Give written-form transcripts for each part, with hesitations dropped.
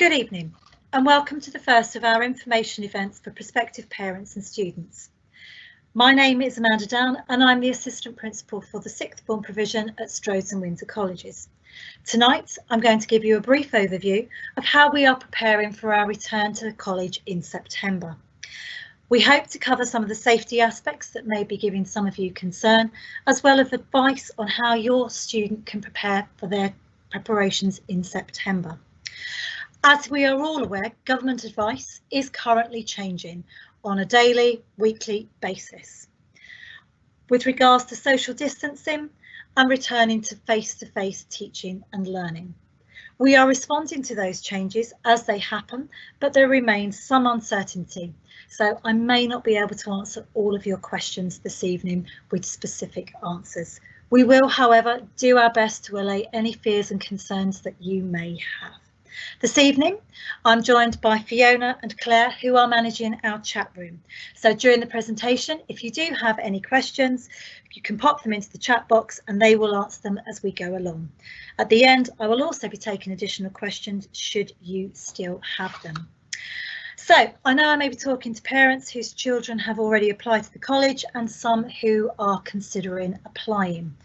Good evening and welcome to the first of our information events for prospective parents and students. My name is Amanda Down and I'm the Assistant Principal for the Sixth Form provision at Strodes and Windsor Colleges. Tonight I'm going to give you a brief overview of how we are preparing for our return to the college in September. We hope to cover some of the safety aspects that may be giving some of you concern, as well as advice on how your student can prepare for their preparations in September. As we are all aware, government advice is currently changing on a daily, weekly basis with regards to social distancing and returning to face-to-face teaching and learning. We are responding to those changes as they happen, but there remains some uncertainty, so I may not be able to answer all of your questions this evening with specific answers. We will, however, do our best to allay any fears and concerns that you may have. This evening, I'm joined by Fiona and Claire, who are managing our chat room. So during the presentation, if you do have any questions, you can pop them into the chat box and they will answer them as we go along. At the end, I will also be taking additional questions should you still have them. So I know I may be talking to parents whose children have already applied to the college and some who are considering applying.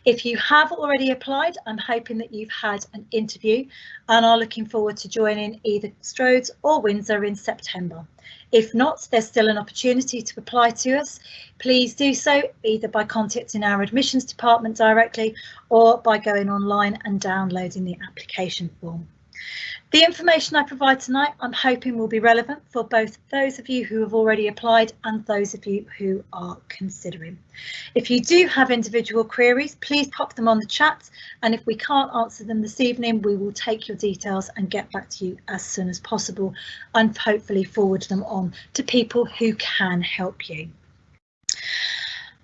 If you have already applied, I'm hoping that you've had an interview and are looking forward to joining either Strodes or Windsor in September. If not, there's still an opportunity to apply to us. Please do so either by contacting our admissions department directly or by going online and downloading the application form. The information I provide tonight, I'm hoping will be relevant for both those of you who have already applied and those of you who are considering. If you do have individual queries, please pop them on the chat, and if we can't answer them this evening, we will take your details and get back to you as soon as possible and hopefully forward them on to people who can help you.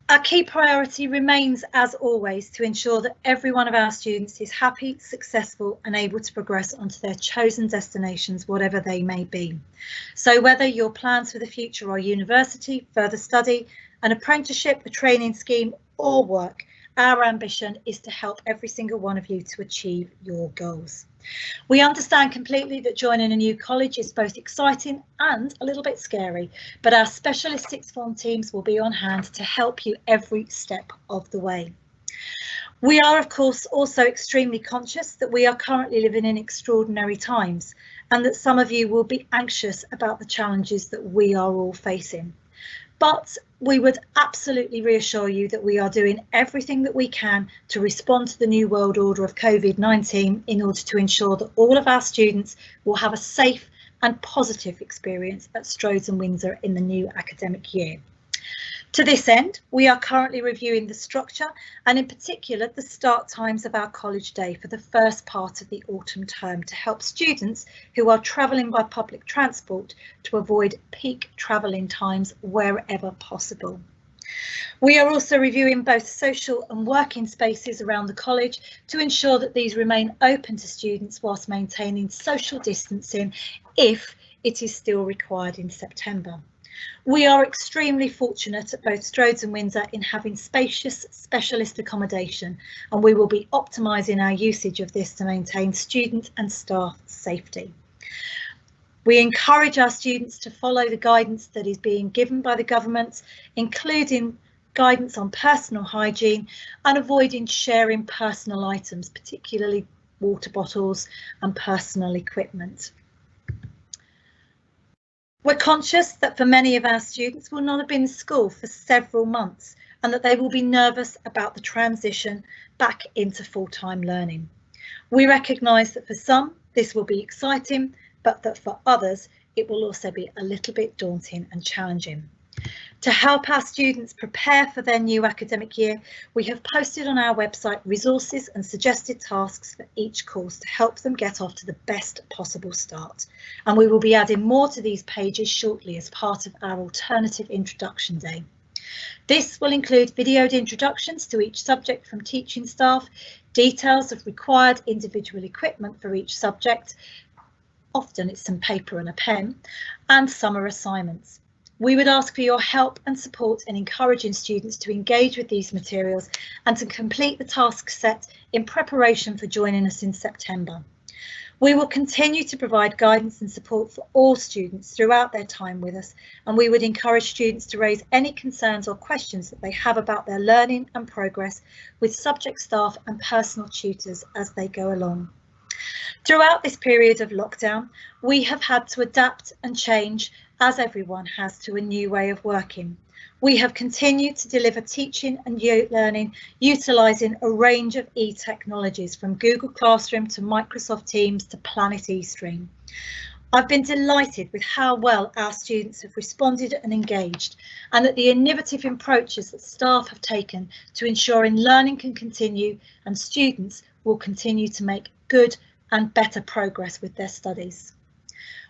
Our key priority remains, as always, to ensure that every one of our students is happy, successful and able to progress onto their chosen destinations, whatever they may be. So whether your plans for the future are university, further study, an apprenticeship, a training scheme or work, our ambition is to help every single one of you to achieve your goals. We understand completely that joining a new college is both exciting and a little bit scary, but our specialist sixth form teams will be on hand to help you every step of the way. We are, of course, also extremely conscious that we are currently living in extraordinary times and that some of you will be anxious about the challenges that we are all facing. But we would absolutely reassure you that we are doing everything that we can to respond to the new world order of COVID-19 in order to ensure that all of our students will have a safe and positive experience at Strodes and Windsor in the new academic year. To this end, we are currently reviewing the structure and in particular the start times of our college day for the first part of the autumn term to help students who are travelling by public transport to avoid peak travelling times wherever possible. We are also reviewing both social and working spaces around the college to ensure that these remain open to students whilst maintaining social distancing if it is still required in September. We are extremely fortunate at both Strodes and Windsor in having spacious specialist accommodation, and we will be optimising our usage of this to maintain student and staff safety. We encourage our students to follow the guidance that is being given by the government, including guidance on personal hygiene and avoiding sharing personal items, particularly water bottles and personal equipment. We're conscious that for many of our students will not have been in school for several months and that they will be nervous about the transition back into full-time learning. We recognise that for some this will be exciting, but that for others it will also be a little bit daunting and challenging. To help our students prepare for their new academic year, we have posted on our website resources and suggested tasks for each course to help them get off to the best possible start. And we will be adding more to these pages shortly as part of our alternative introduction day. This will include videoed introductions to each subject from teaching staff, details of required individual equipment for each subject, often it's some paper and a pen, and summer assignments. We would ask for your help and support in encouraging students to engage with these materials and to complete the task set in preparation for joining us in September. We will continue to provide guidance and support for all students throughout their time with us, and we would encourage students to raise any concerns or questions that they have about their learning and progress with subject staff and personal tutors as they go along. Throughout this period of lockdown, we have had to adapt and change, as everyone has, to a new way of working. We have continued to deliver teaching and learning utilising a range of e-technologies, from Google Classroom to Microsoft Teams to Planet eStream. I've been delighted with how well our students have responded and engaged, and that the innovative approaches that staff have taken to ensuring learning can continue and students will continue to make good and better progress with their studies.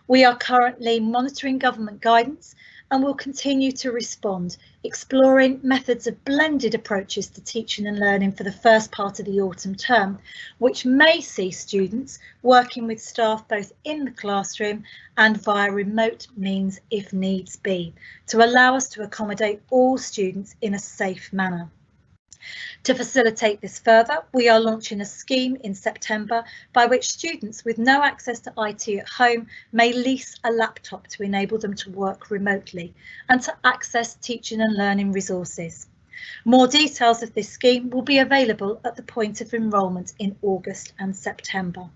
We are currently monitoring government guidance and will continue to respond, exploring methods of blended approaches to teaching and learning for the first part of the autumn term, which may see students working with staff both in the classroom and via remote means if needs be, to allow us to accommodate all students in a safe manner. To facilitate this further, we are launching a scheme in September by which students with no access to IT at home may lease a laptop to enable them to work remotely and to access teaching and learning resources. More details of this scheme will be available at the point of enrolment in August and September.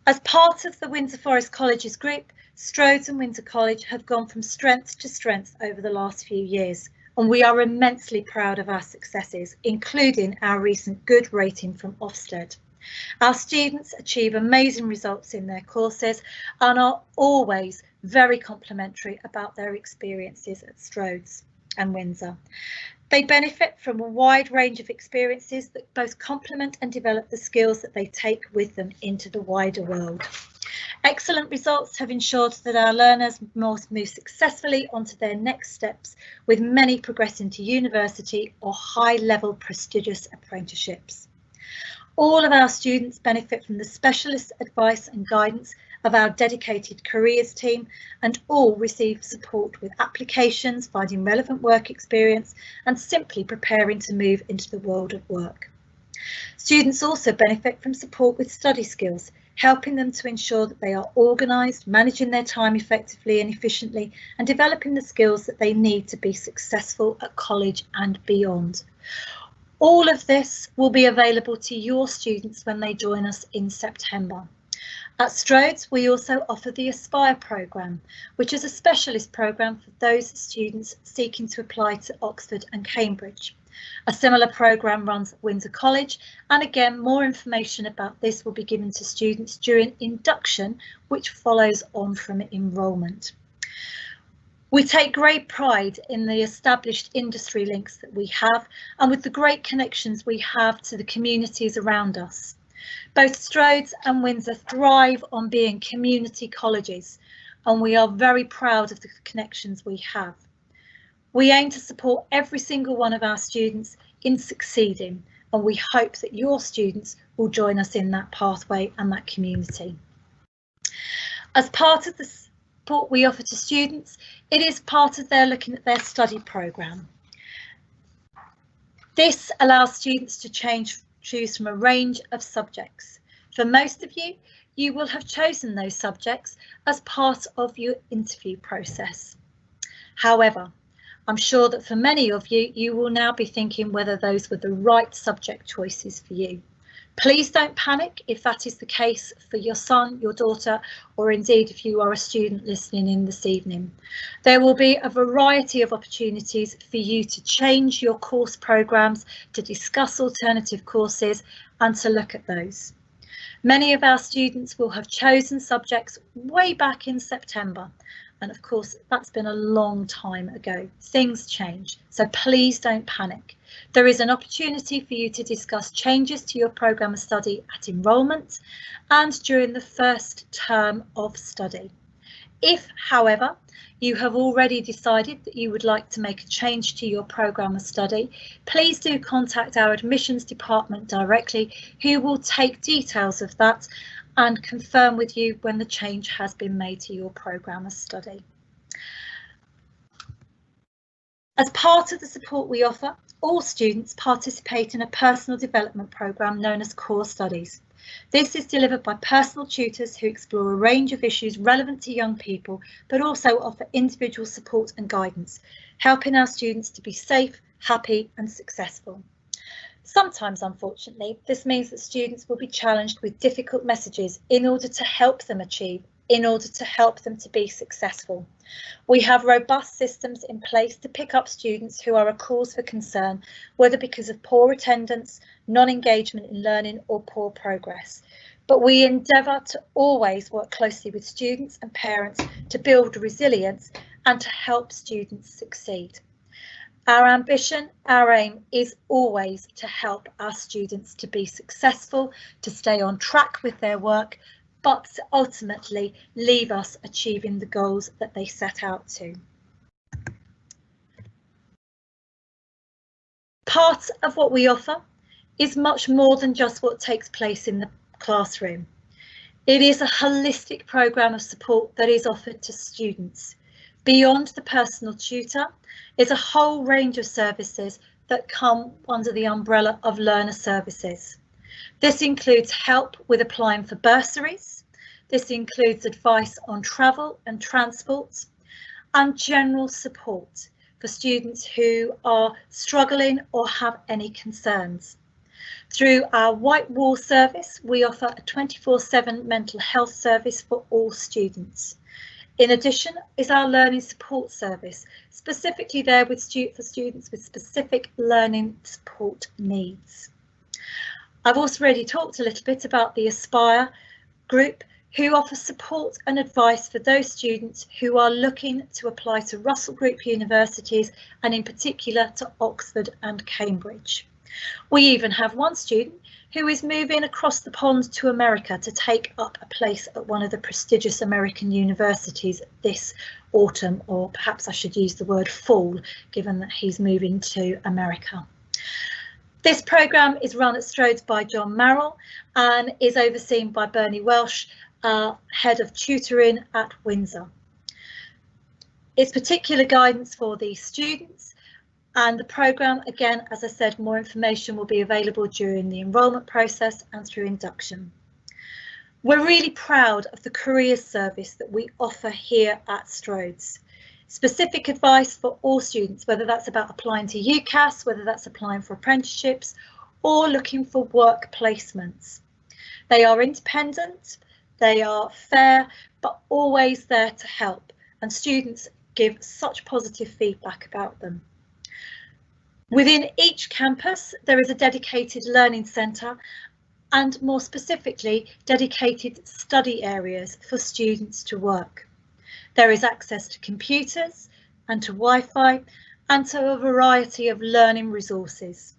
As part of the Windsor Forest Colleges group, Strodes and Windsor College have gone from strength to strength over the last few years, and we are immensely proud of our successes, including our recent good rating from Ofsted. Our students achieve amazing results in their courses and are always very complimentary about their experiences at Strodes and Windsor. They benefit from a wide range of experiences that both complement and develop the skills that they take with them into the wider world. Excellent results have ensured that our learners move successfully onto their next steps, with many progressing to university or high-level prestigious apprenticeships. All of our students benefit from the specialist advice and guidance of our dedicated careers team, and all receive support with applications, finding relevant work experience, and simply preparing to move into the world of work. Students also benefit from support with study skills, helping them to ensure that they are organised, managing their time effectively and efficiently, and developing the skills that they need to be successful at college and beyond. All of this will be available to your students when they join us in September. At Strodes, we also offer the Aspire programme, which is a specialist programme for those students seeking to apply to Oxford and Cambridge. A similar programme runs at Windsor College, and again, more information about this will be given to students during induction, which follows on from enrolment. We take great pride in the established industry links that we have, and with the great connections we have to the communities around us. Both Strodes and Windsor thrive on being community colleges, and we are very proud of the connections we have. We aim to support every single one of our students in succeeding, and we hope that your students will join us in that pathway and that community. As part of the support we offer to students, it is part of their looking at their study programme. This allows students to choose from a range of subjects. For most of you, you will have chosen those subjects as part of your interview process. However, I'm sure that for many of you, you will now be thinking whether those were the right subject choices for you. Please don't panic if that is the case for your son, your daughter, or indeed if you are a student listening in this evening. There will be a variety of opportunities for you to change your course programmes, to discuss alternative courses and to look at those. Many of our students will have chosen subjects way back in September. And of course, that's been a long time ago. Things change, so please don't panic. There is an opportunity for you to discuss changes to your programme of study at enrolment and during the first term of study. If, however, you have already decided that you would like to make a change to your programme of study, please do contact our admissions department directly, who will take details of that and confirm with you when the change has been made to your programme of study. As part of the support we offer, all students participate in a personal development programme known as Core Studies. This is delivered by personal tutors who explore a range of issues relevant to young people, but also offer individual support and guidance, helping our students to be safe, happy and successful. Sometimes, unfortunately, this means that students will be challenged with difficult messages in order to help them achieve, in order to help them to be successful. We have robust systems in place to pick up students who are a cause for concern, whether because of poor attendance, non-engagement in learning or poor progress. But we endeavour to always work closely with students and parents to build resilience and to help students succeed. Our ambition, our aim is always to help our students to be successful, to stay on track with their work, but to ultimately leave us achieving the goals that they set out to. Part of what we offer is much more than just what takes place in the classroom. It is a holistic programme of support that is offered to students. Beyond the personal tutor is a whole range of services that come under the umbrella of learner services. This includes help with applying for bursaries. This includes advice on travel and transport and general support for students who are struggling or have any concerns. Through our White Wall service, we offer a 24/7 mental health service for all students. In addition is our learning support service, specifically there for students with specific learning support needs. I've also already talked a little bit about the Aspire group, who offer support and advice for those students who are looking to apply to Russell Group universities and in particular to Oxford and Cambridge. We even have one student who is moving across the pond to America to take up a place at one of the prestigious American universities this autumn, or perhaps I should use the word fall, given that he's moving to America. This programme is run at Strodes by John Marrell and is overseen by Bernie Welsh, Head of Tutoring at Windsor. It's particular guidance for the students, and the programme, again, as I said, more information will be available during the enrolment process and through induction. We're really proud of the careers service that we offer here at Strodes. Specific advice for all students, whether that's about applying to UCAS, whether that's applying for apprenticeships or looking for work placements. They are independent, they are fair, but always there to help, and students give such positive feedback about them. Within each campus, there is a dedicated learning centre and more specifically, dedicated study areas for students to work. There is access to computers and to Wi-Fi and to a variety of learning resources.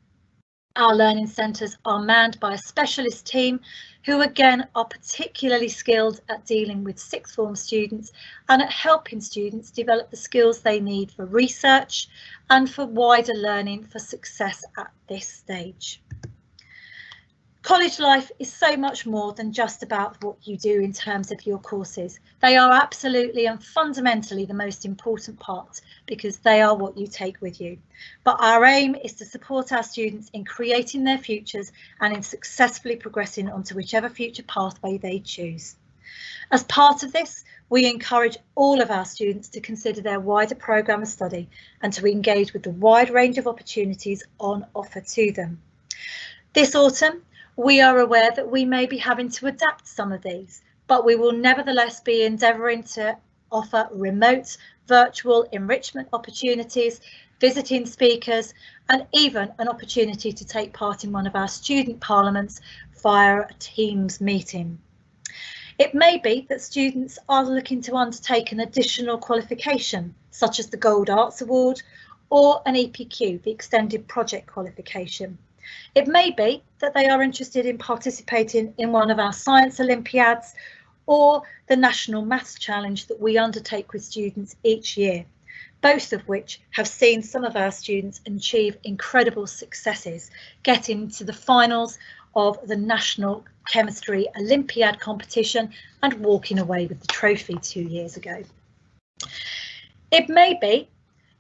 Our learning centres are manned by a specialist team who again are particularly skilled at dealing with sixth form students and at helping students develop the skills they need for research and for wider learning for success at this stage. College life is so much more than just about what you do in terms of your courses. They are absolutely and fundamentally the most important part because they are what you take with you. But our aim is to support our students in creating their futures and in successfully progressing onto whichever future pathway they choose. As part of this, we encourage all of our students to consider their wider programme of study and to engage with the wide range of opportunities on offer to them. This autumn, we are aware that we may be having to adapt some of these, but we will nevertheless be endeavouring to offer remote, virtual enrichment opportunities, visiting speakers, and even an opportunity to take part in one of our student parliaments via a Teams meeting. It may be that students are looking to undertake an additional qualification, such as the Gold Arts Award or an EPQ, the Extended Project Qualification. It may be that they are interested in participating in one of our science Olympiads or the National Maths Challenge that we undertake with students each year, both of which have seen some of our students achieve incredible successes, getting to the finals of the National Chemistry Olympiad competition and walking away with the trophy 2 years ago. It may be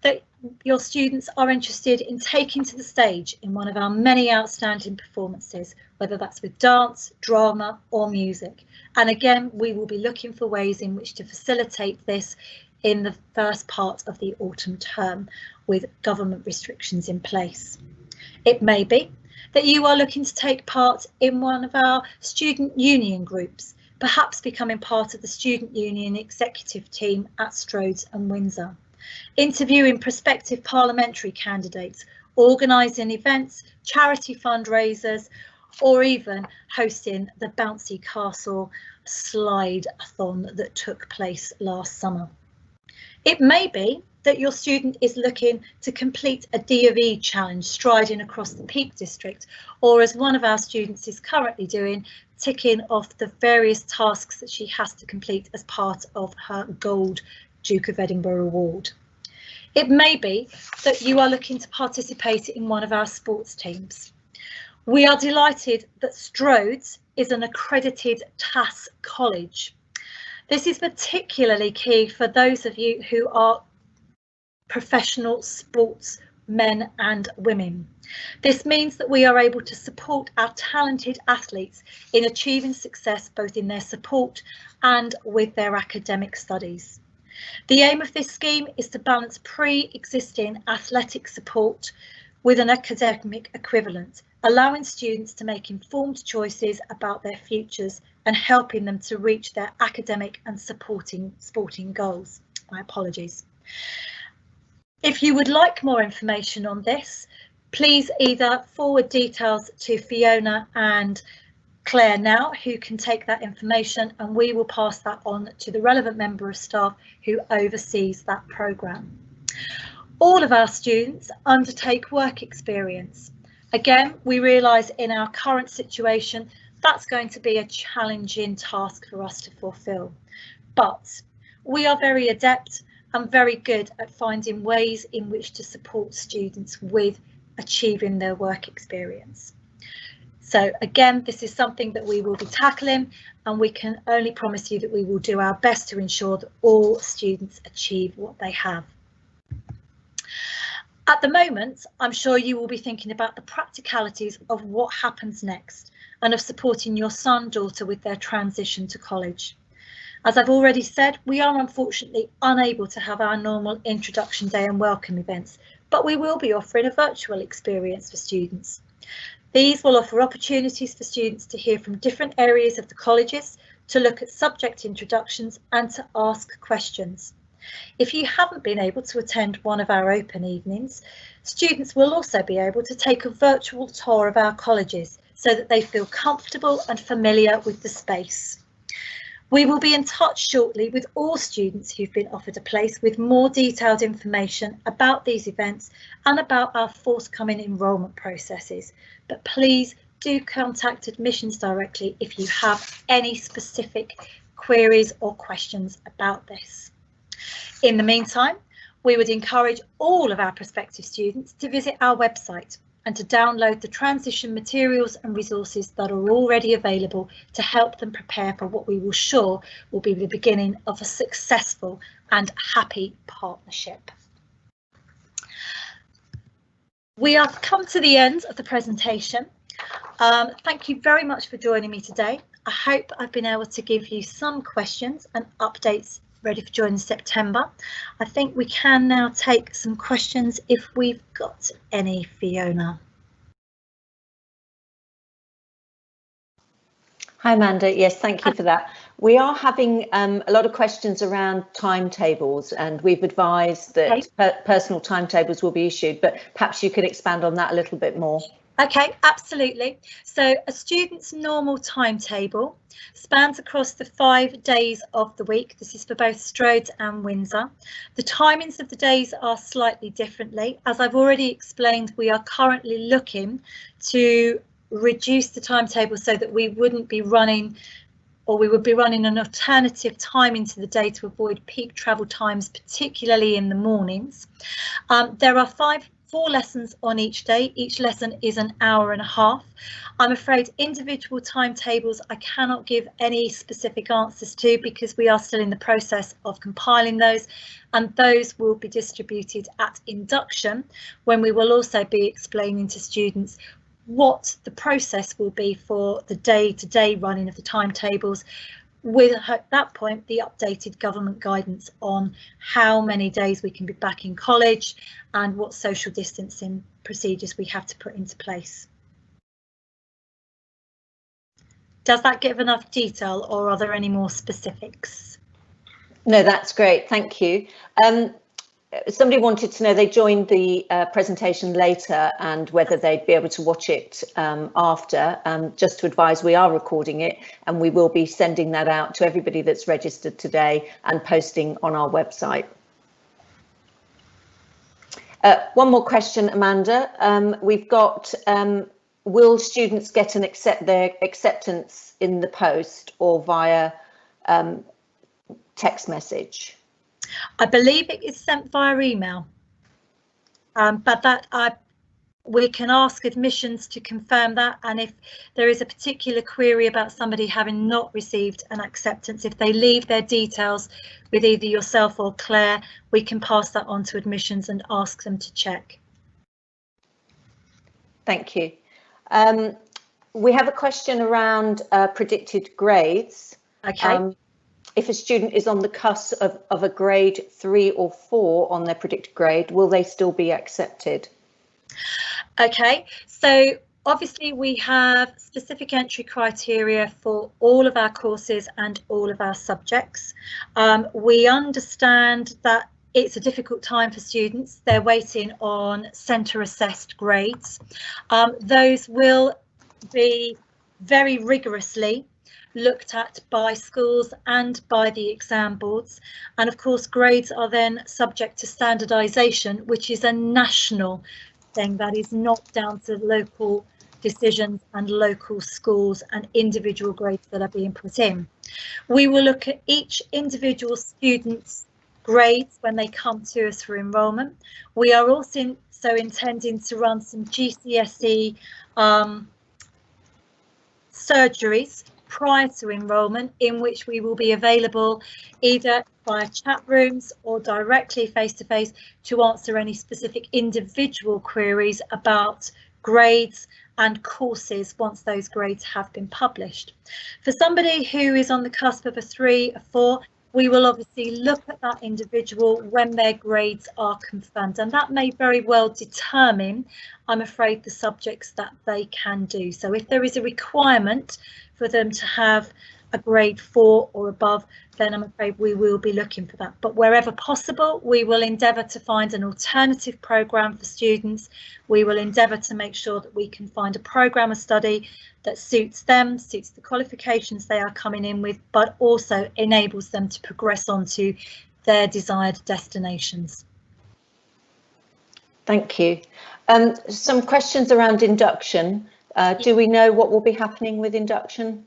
that your students are interested in taking to the stage in one of our many outstanding performances, whether that's with dance, drama or music. And again, we will be looking for ways in which to facilitate this in the first part of the autumn term with government restrictions in place. It may be that you are looking to take part in one of our student union groups, perhaps becoming part of the student union executive team at Strodes and Windsor, interviewing prospective parliamentary candidates, organising events, charity fundraisers, or even hosting the Bouncy Castle slide-a-thon that took place last summer. It may be that your student is looking to complete a D&E challenge striding across the Peak District, or as one of our students is currently doing, ticking off the various tasks that she has to complete as part of her Gold Duke of Edinburgh Award. It may be that you are looking to participate in one of our sports teams. We are delighted that Strodes is an accredited TAS college. This is particularly key for those of you who are professional sports men and women. This means that we are able to support our talented athletes in achieving success both in their support and with their academic studies. The aim of this scheme is to balance pre-existing athletic support with an academic equivalent, allowing students to make informed choices about their futures and helping them to reach their academic and sporting goals. My apologies. If you would like more information on this, please either forward details to Fiona and Claire now, who can take that information, and we will pass that on to the relevant member of staff who oversees that programme. All of our students undertake work experience. Again, we realise in our current situation that's going to be a challenging task for us to fulfil, but we are very adept and very good at finding ways in which to support students with achieving their work experience. So again, this is something that we will be tackling, and we can only promise you that we will do our best to ensure that all students achieve what they have. At the moment, I'm sure you will be thinking about the practicalities of what happens next and of supporting your son, daughter with their transition to college. As I've already said, we are unfortunately unable to have our normal introduction day and welcome events, but we will be offering a virtual experience for students. These will offer opportunities for students to hear from different areas of the colleges, to look at subject introductions and to ask questions. If you haven't been able to attend one of our open evenings, students will also be able to take a virtual tour of our colleges so that they feel comfortable and familiar with the space. We will be in touch shortly with all students who've been offered a place with more detailed information about these events and about our forthcoming enrolment processes. But please do contact admissions directly if you have any specific queries or questions about this. In the meantime, we would encourage all of our prospective students to visit our website and to download the transition materials and resources that are already available to help them prepare for what we will sure will be the beginning of a successful and happy partnership. We have come to the end of the presentation. Thank you very much for joining me today. I hope I've been able to give you some questions and updates ready for joining September. I think we can now take some questions if we've got any, Fiona. Hi Amanda, yes, thank you for that. We are having a lot of questions around timetables, and we've advised that personal timetables will be issued, but perhaps you could expand on that a little bit more. Okay, absolutely. So a student's normal timetable spans across the 5 days of the week. This is for both Strodes and Windsor. The timings of the days are slightly differently. As I've already explained, we are currently looking to reduce the timetable so that we wouldn't be running, or we would be running an alternative time into the day to avoid peak travel times, particularly in the mornings. There are 5 4 lessons on each day. Each lesson is an hour and a half. I'm afraid individual timetables I cannot give any specific answers to because we are still in the process of compiling those, and those will be distributed at induction, when we will also be explaining to students what the process will be for the day-to-day running of the timetables, with at that point the updated government guidance on how many days we can be back in college and what social distancing procedures we have to put into place. Does that give enough detail, or are there any more specifics? No, that's great, thank you. Somebody wanted to know, they joined the presentation later and whether they'd be able to watch it after. Just to advise, we are recording it and we will be sending that out to everybody that's registered today and posting on our website. One more question, Amanda. We've got, will students get their acceptance in the post or via text message? I believe it is sent via email, but we can ask admissions to confirm that, and if there is a particular query about somebody having not received an acceptance, if they leave their details with either yourself or Claire, we can pass that on to admissions and ask them to check. Thank you. We have a question around predicted grades. Okay. If a student is on the cusp of a grade 3 or 4 on their predicted grade, will they still be accepted? Okay, so obviously we have specific entry criteria for all of our courses and all of our subjects. We understand that it's a difficult time for students. They're waiting on centre assessed grades. Those will be very rigorously looked at by schools and by the exam boards, and of course grades are then subject to standardisation, which is a national thing that is not down to local decisions and local schools and individual grades that are being put in. We will look at each individual student's grades when they come to us for enrolment. We are also intending to run some GCSE surgeries prior to enrolment, in which we will be available either via chat rooms or directly face-to-face to answer any specific individual queries about grades and courses once those grades have been published. For somebody who is on the cusp of a 3, a 4, we will obviously look at that individual when their grades are confirmed, and that may very well determine, I'm afraid, the subjects that they can do. So if there is a requirement for them to have a grade 4 or above, then I'm afraid we will be looking for that. But wherever possible, we will endeavour to find an alternative programme for students. We will endeavour to make sure that we can find a programme of study that suits them, suits the qualifications they are coming in with, but also enables them to progress on to their desired destinations. Thank you. Some questions around induction. Do we know what will be happening with induction?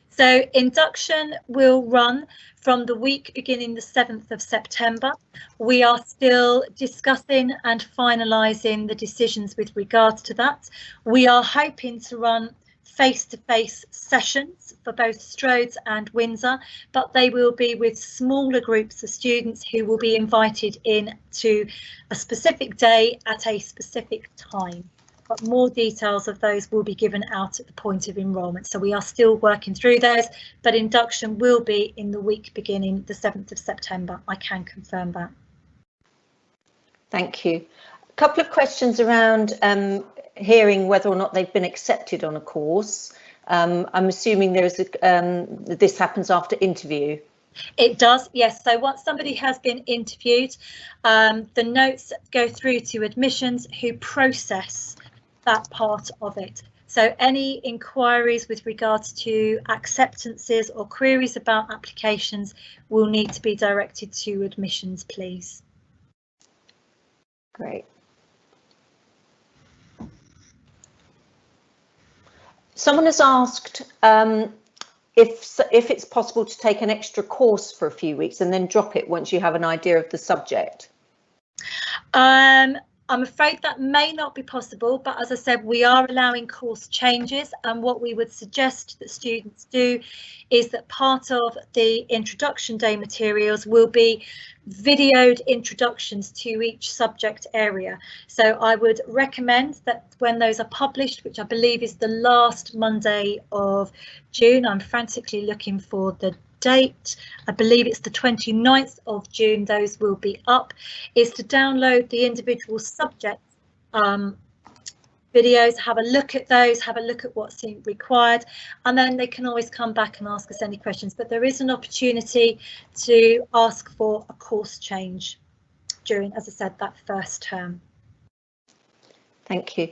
So induction will run from the week beginning the 7th of September. We are still discussing and finalising the decisions with regards to that. We are hoping to run face-to-face sessions for both Strodes and Windsor, but they will be with smaller groups of students who will be invited in to a specific day at a specific time. But more details of those will be given out at the point of enrolment. So we are still working through those, but induction will be in the week beginning the 7th of September. I can confirm that. Thank you. A couple of questions around hearing whether or not they've been accepted on a course. I'm assuming there is this happens after interview. It does, yes. So once somebody has been interviewed, the notes go through to admissions, who process that part of it. So any inquiries with regards to acceptances or queries about applications will need to be directed to admissions, please. Great. Someone has asked if it's possible to take an extra course for a few weeks and then drop it once you have an idea of the subject. I'm afraid that may not be possible, but as I said, we are allowing course changes, and what we would suggest that students do is that part of the introduction day materials will be videoed introductions to each subject area. So I would recommend that when those are published, which I believe is the last Monday of June, I'm frantically looking for the date, I believe it's the 29th of June, those will be up, is to download the individual subject videos, have a look at those, have a look at what's required, and then they can always come back and ask us any questions. But there is an opportunity to ask for a course change during, as I said, that first term. Thank you.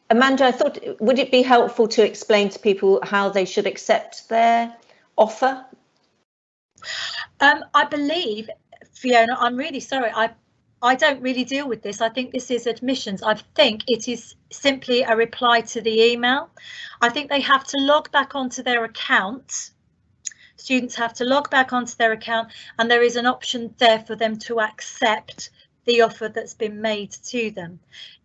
Amanda, I thought, would it be helpful to explain to people how they should accept their offer? I believe, Fiona, I'm really sorry, I don't really deal with this. I think this is admissions. I think it is simply a reply to the email. I think they have to log back onto their account. Students have to log back onto their account, and there is an option there for them to accept the offer that's been made to them.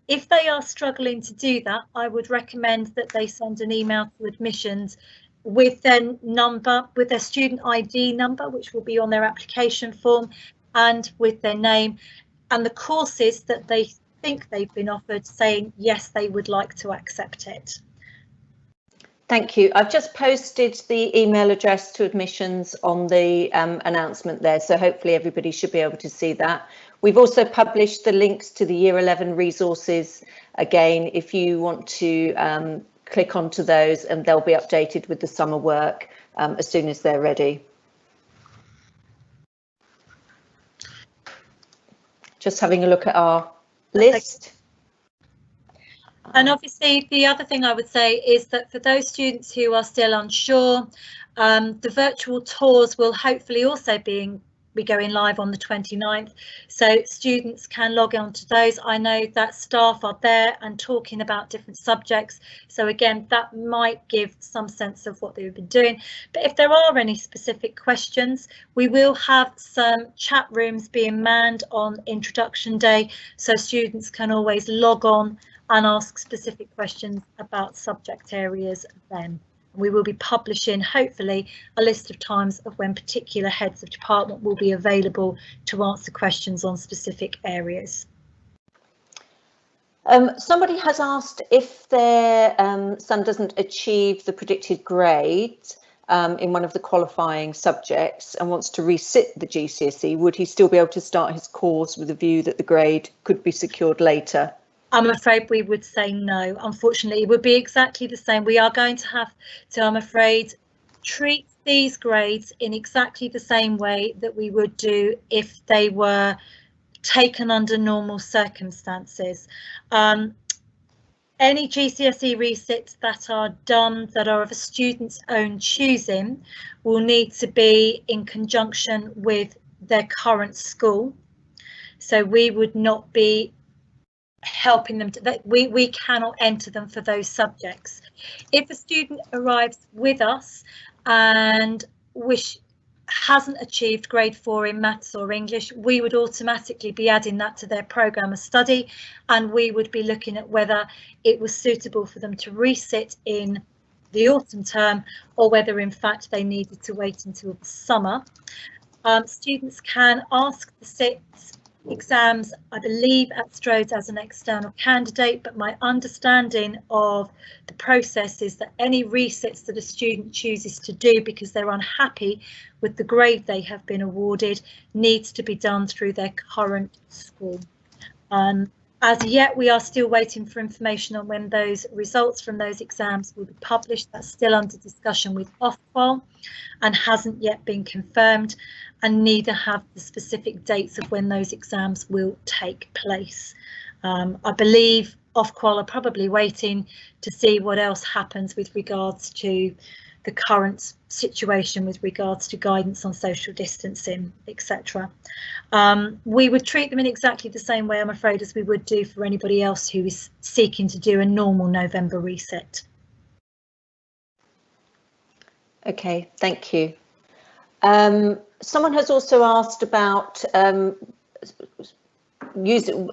If they are struggling to do that, I would recommend that they send an email to admissions with their number, with their student ID number, which will be on their application form, and with their name and the courses that they think they've been offered, saying yes, they would like to accept it. Thank you. I've just posted the email address to admissions on the announcement there, so hopefully everybody should be able to see that. We've also published the links to the Year 11 resources again, if you want to click onto those, and they'll be updated with the summer work as soon as they're ready. Just having a look at our list. And obviously the other thing I would say is that for those students who are still unsure, the virtual tours will hopefully also be going live on the 29th, so students can log on to those. I know that staff are there and talking about different subjects, so again that might give some sense of what they've been doing. But if there are any specific questions, we will have some chat rooms being manned on introduction day, so students can always log on and ask specific questions about subject areas then. We will be publishing, hopefully, a list of times of when particular heads of department will be available to answer questions on specific areas. Somebody has asked if their son doesn't achieve the predicted grade in one of the qualifying subjects and wants to resit the GCSE, would he still be able to start his course with a view that the grade could be secured later? I'm afraid we would say no. Unfortunately, it would be exactly the same. We are going to have to, I'm afraid, treat these grades in exactly the same way that we would do if they were taken under normal circumstances. Any GCSE resits that are done that are of a student's own choosing will need to be in conjunction with their current school. So we would not be helping them to that. We cannot enter them for those subjects. If a student arrives with us and hasn't achieved grade 4 in maths or English, we would automatically be adding that to their programme of study, and we would be looking at whether it was suitable for them to resit in the autumn term or whether in fact they needed to wait until the summer. Students can ask the SITs exams, I believe, at Strodes as an external candidate, but my understanding of the process is that any resits that a student chooses to do because they're unhappy with the grade they have been awarded needs to be done through their current school. As yet, we are still waiting for information on when those results from those exams will be published. That's still under discussion with Ofqual and hasn't yet been confirmed, and neither have the specific dates of when those exams will take place. I believe Ofqual are probably waiting to see what else happens with regards to the current situation with regards to guidance on social distancing, etc. We would treat them in exactly the same way, I'm afraid, as we would do for anybody else who is seeking to do a normal November reset. Okay, thank you. Someone has also asked about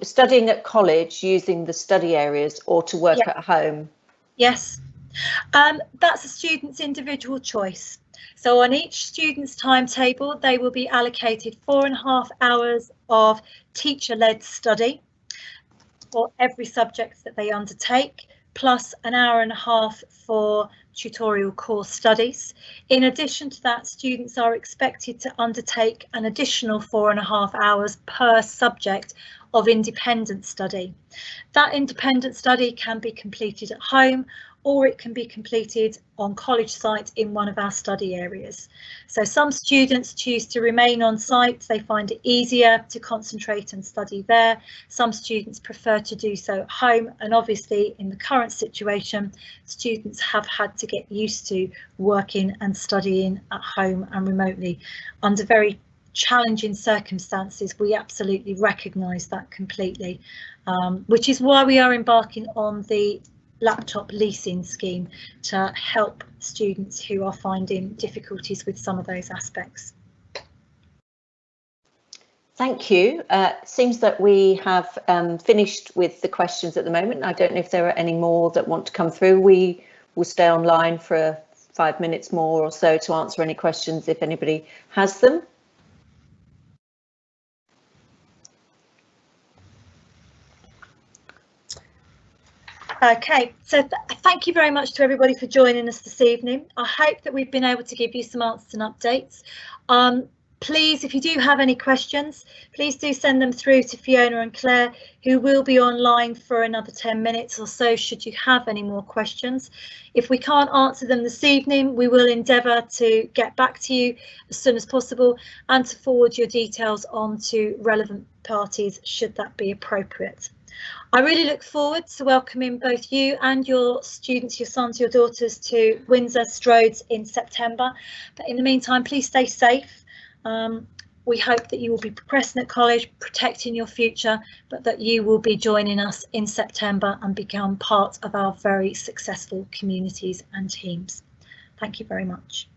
studying at college using the study areas or to work at home? Yes, that's a student's individual choice. So on each student's timetable, they will be allocated 4.5 hours of teacher-led study for every subject that they undertake, plus 1.5 hours for tutorial course studies. In addition to that, students are expected to undertake an additional 4.5 hours per subject of independent study. That independent study can be completed at home, or it can be completed on college site in one of our study areas. So some students choose to remain on site. They find it easier to concentrate and study there. Some students prefer to do so at home, and obviously in the current situation, students have had to get used to working and studying at home and remotely under very challenging circumstances. We absolutely recognise that completely, which is why we are embarking on the laptop leasing scheme to help students who are finding difficulties with some of those aspects. Thank you. Seems that we have finished with the questions at the moment. I don't know if there are any more that want to come through. We will stay online for 5 minutes more or so to answer any questions if anybody has them. Okay, so thank you very much to everybody for joining us this evening. I hope that we've been able to give you some answers and updates. Please, if you do have any questions, please do send them through to Fiona and Claire, who will be online for another 10 minutes or so should you have any more questions. If we can't answer them this evening, we will endeavour to get back to you as soon as possible and to forward your details on to relevant parties should that be appropriate. I really look forward to welcoming both you and your students, your sons, your daughters to Windsor Stroads in September. But in the meantime, please stay safe. We hope that you will be progressing at college, protecting your future, but that you will be joining us in September and become part of our very successful communities and teams. Thank you very much.